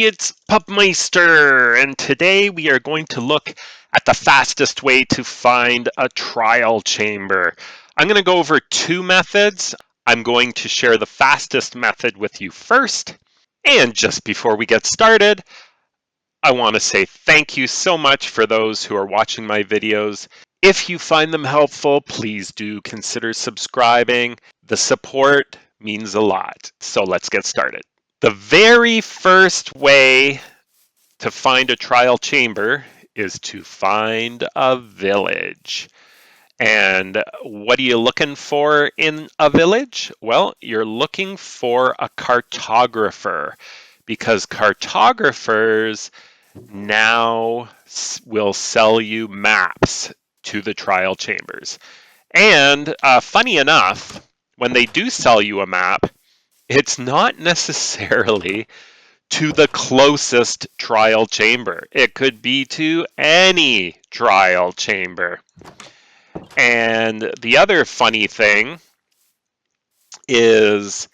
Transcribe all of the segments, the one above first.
everybody, it's Pupmeister, and today we are going to look at the fastest way to find a trial chamber. I'm going to go over two methods. I'm going to share the fastest method with you first, and just before we get started, I want to say thank you so much for those who are watching my videos. If you find them helpful, please do consider subscribing. The support means a lot, so let's get started. The very first way to find a trial chamber is to find a village. And what are you looking for in a village? Well, you're looking for a cartographer, because cartographers now will sell you maps to the trial chambers. And funny enough, when they do sell you a map, it's not necessarily to the closest trial chamber. It could be to any trial chamber. And the other funny thing is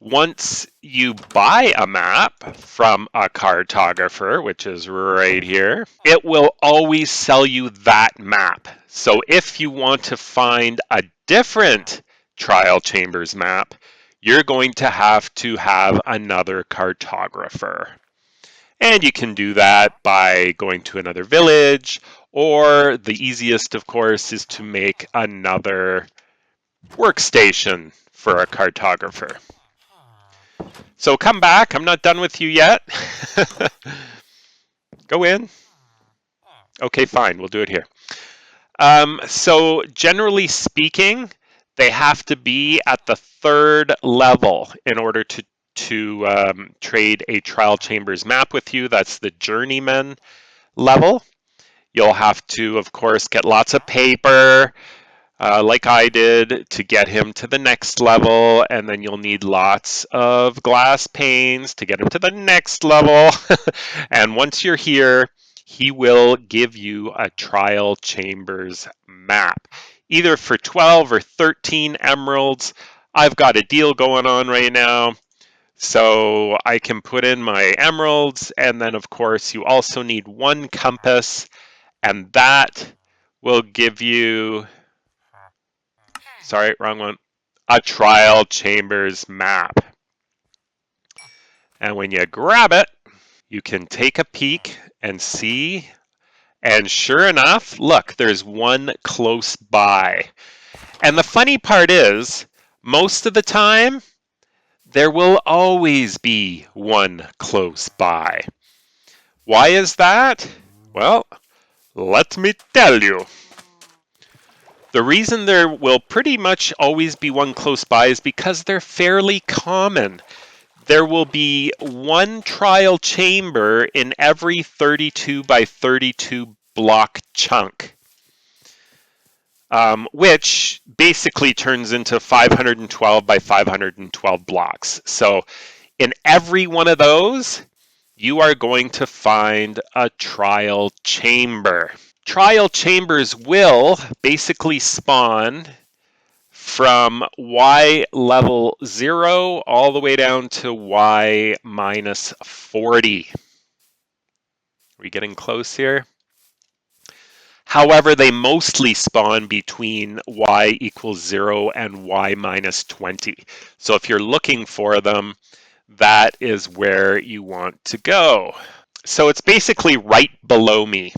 once you buy a map from a cartographer, which is right here, it will always sell you that map. So if you want to find a different trial chambers map, you're going to have another cartographer. And you can do that by going to another village, or the easiest, of course, is to make another workstation for a cartographer. So come back, I'm not done with you yet. Go in. Okay, fine, we'll do it here. So generally speaking, they have to be at the third level in order to trade a trial chambers map with you. That's the journeyman level. You'll have to, of course, get lots of paper, like I did, to get him to the next level, and then you'll need lots of glass panes to get him to the next level. And once you're here, he will give you a trial chambers map, either for 12 or 13 emeralds. I've got a deal going on right now, so I can put in my emeralds, and then of course you also need one compass, and that will give you, sorry, wrong one, a trial chambers map. And when you grab it, you can take a peek and see, and sure enough, look, there's one close by. And the funny part is, most of the time, there will always be one close by. Why is that? Well, let me tell you. The reason there will pretty much always be one close by is because they're fairly common. There will be one trial chamber in every 32 by 32 block chunk, which basically turns into 512 by 512 blocks. So in every one of those, you are going to find a trial chamber. Trial chambers will basically spawn from Y level 0 all the way down to Y minus 40. Are we getting close here? However, they mostly spawn between Y equals 0 and Y minus 20. So if you're looking for them, that is where you want to go. So it's basically right below me.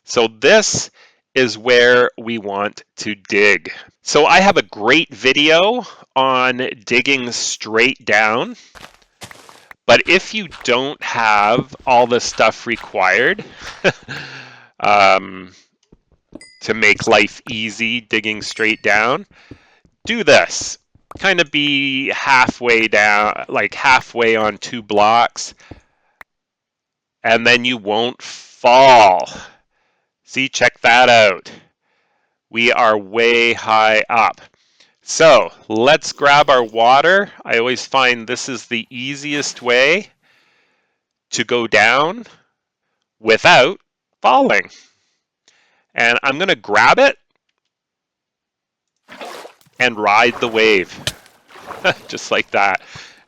So this is where we want to dig. So I have a great video on digging straight down, but if you don't have all the stuff required to make life easy digging straight down, do this. Kind of be halfway down, like halfway on 2 blocks, and then you won't fall. See, check that out. We are way high up. So let's grab our water. I always find this is the easiest way to go down without falling. And I'm going to grab it and ride the wave. Just like that.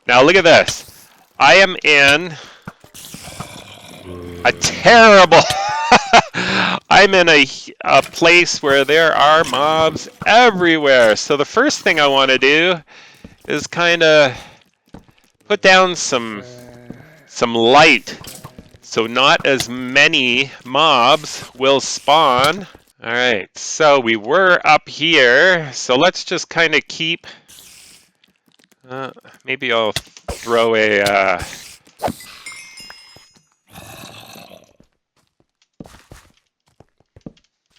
Now look at this. I am in A terrible... I'm in a place where there are mobs everywhere. So the first thing I want to do is kind of put down some light so not as many mobs will spawn. All right, so we were up here. So let's just kind of keep... maybe I'll throw a...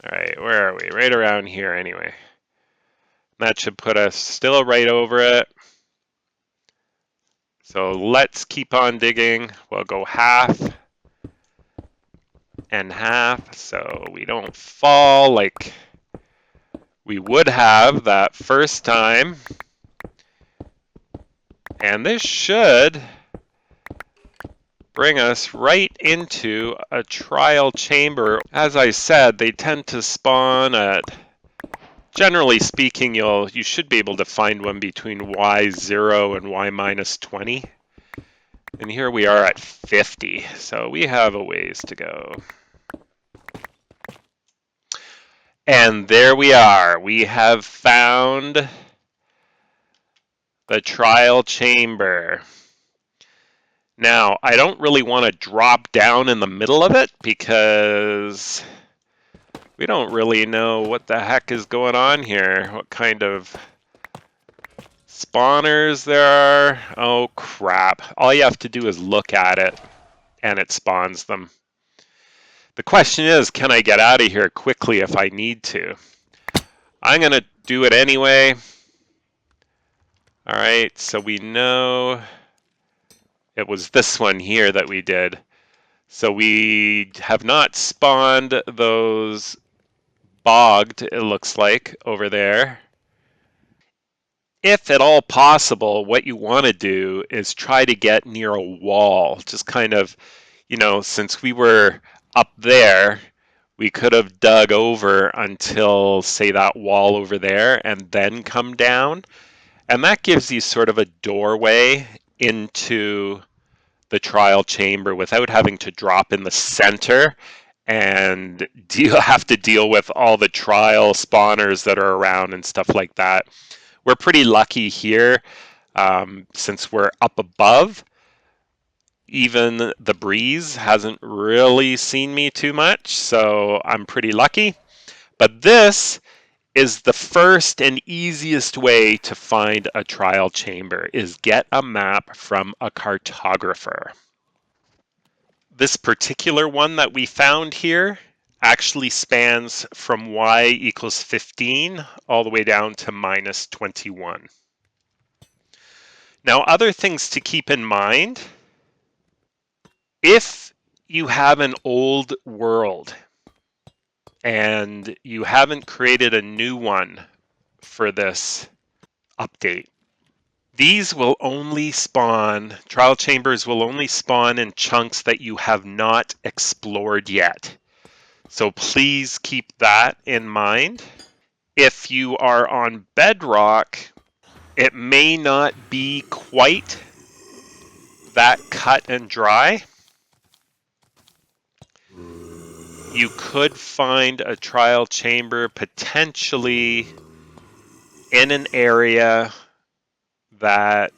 All right, where are we? Right around here anyway. That should put us still right over it. So let's keep on digging. We'll go half and half so we don't fall like we would have that first time. And this should bring us right into a trial chamber. As I said, they tend to spawn at, generally speaking, you should be able to find one between Y0 and Y minus 20. And here we are at 50, so we have a ways to go. And there we are. We have found the trial chamber. Now, I don't really want to drop down in the middle of it because we don't really know what the heck is going on here. What kind of spawners there are. Oh, crap. All you have to do is look at it and it spawns them. The question is, can I get out of here quickly if I need to? I'm going to do it anyway. All right, so we know it was this one here that we did. So we have not spawned those bogged, it looks like, over there. If at all possible, what you want to do is try to get near a wall. Just kind of, since we were up there, we could have dug over until, say, that wall over there and then come down. And that gives you sort of a doorway into the trial chamber without having to drop in the center and have to deal with all the trial spawners that are around and stuff like that. We're pretty lucky here since we're up above. Even the breeze hasn't really seen me too much, so I'm pretty lucky. But this is the first and easiest way to find a trial chamber, is get a map from a cartographer. This particular one that we found here actually spans from y equals 15 all the way down to minus 21. Now, other things to keep in mind, if you have an old world and you haven't created a new one for this update, these will only spawn, trial chambers will only spawn in chunks that you have not explored yet. So please keep that in mind. If you are on bedrock, it may not be quite that cut and dry. You could find a trial chamber potentially in an area that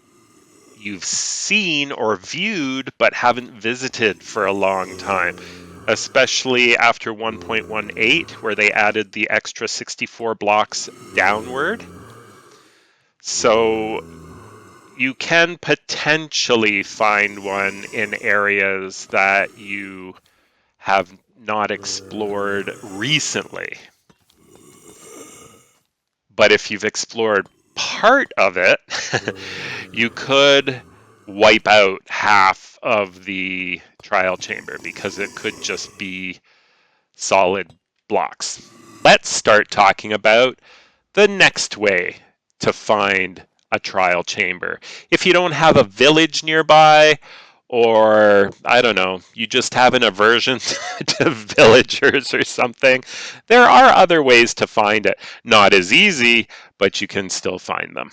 you've seen or viewed but haven't visited for a long time, especially after 1.18 where they added the extra 64 blocks downward. So you can potentially find one in areas that you have not explored recently. But if you've explored part of it, you could wipe out half of the trial chamber because it could just be solid blocks. Let's start talking about the next way to find a trial chamber. If you don't have a village nearby, or I don't know, you just have an aversion to villagers or something, there are other ways to find it. Not as easy, but you can still find them.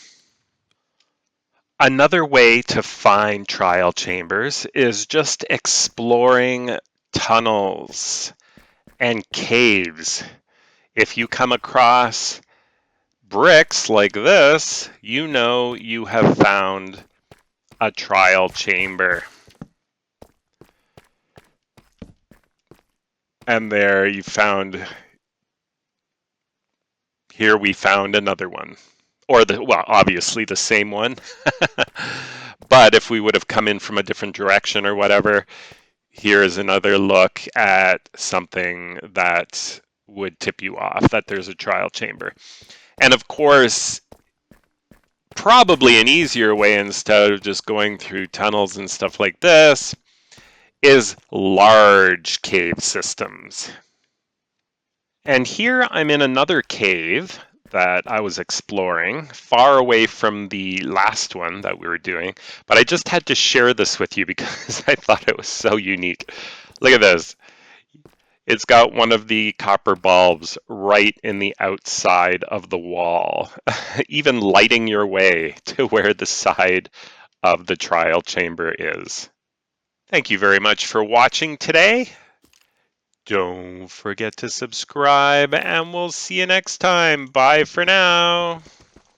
Another way to find trial chambers is just exploring tunnels, and caves. If you come across bricks like this, you know you have found a trial chamber. And there you found, here we found another one. Or well, obviously the same one. But if we would have come in from a different direction or whatever, here is another look at something that would tip you off that there's a trial chamber. And of course, probably an easier way, instead of just going through tunnels and stuff like this, is large cave systems. And here I'm in another cave that I was exploring, far away from the last one that we were doing, but I just had to share this with you because I thought it was so unique. Look at this. It's got one of the copper bulbs right in the outside of the wall, even lighting your way to where the side of the trial chamber is. Thank you very much for watching today. Don't forget to subscribe, and we'll see you next time. Bye for now.